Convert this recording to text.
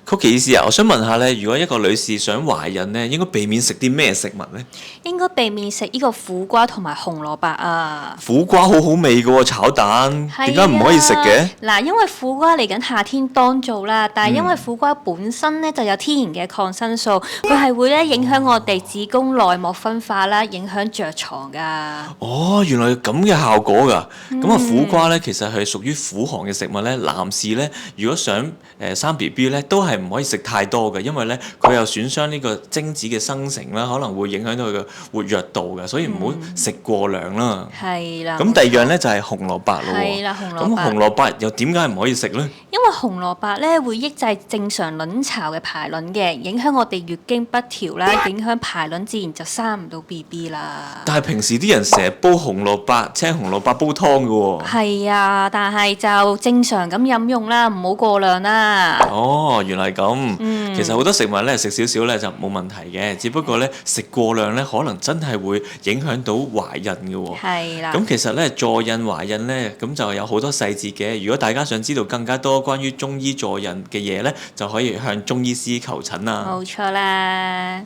Cookie 醫師啊，我想問下咧，如果一個女士想懷孕咧，應該避免食啲咩食物咧？應該避免食呢個苦瓜同埋紅蘿蔔啊。苦瓜好好味嘅喎，炒蛋點解唔可以食嘅？嗱，因為苦瓜嚟緊夏天當造啦，但係因為苦瓜本身咧就有天然嘅抗生素，佢係會咧影響我哋子宮內膜分化啦，影響着床噶。哦，原來有咁嘅效果㗎。咁啊，苦瓜咧其實係屬於苦寒嘅食物咧。男士咧，如果想生 BB 咧，都係唔可以食太多嘅，因為咧佢又損傷呢個精子嘅生成啦，可能會影響到佢嘅活躍度嘅，所以唔好食過量啦。係啦。咁第二樣咧就係紅蘿蔔咯喎。係啦，紅蘿蔔。咁紅蘿蔔又點解唔可以食咧？因為紅蘿蔔咧會抑制正常卵巢嘅排卵嘅，影響我哋月經不調啦，影響排卵，自然就生唔到 BB 啦。但係平時啲人成日煲紅蘿蔔、青紅蘿蔔煲湯嘅喎。係啊，但係就正常咁飲用啦，唔好過量啦。哦，原來係咁。其實好多食物咧食少少咧就冇問題嘅，只不過咧食過量咧可能真係會影響到懷孕嘅喎。係啦。咁其實咧助孕懷孕咧咁就有好多細節嘅。如果大家想知道更加多關於中醫助孕嘅嘢咧，就可以向中醫師求診啦。冇錯啦。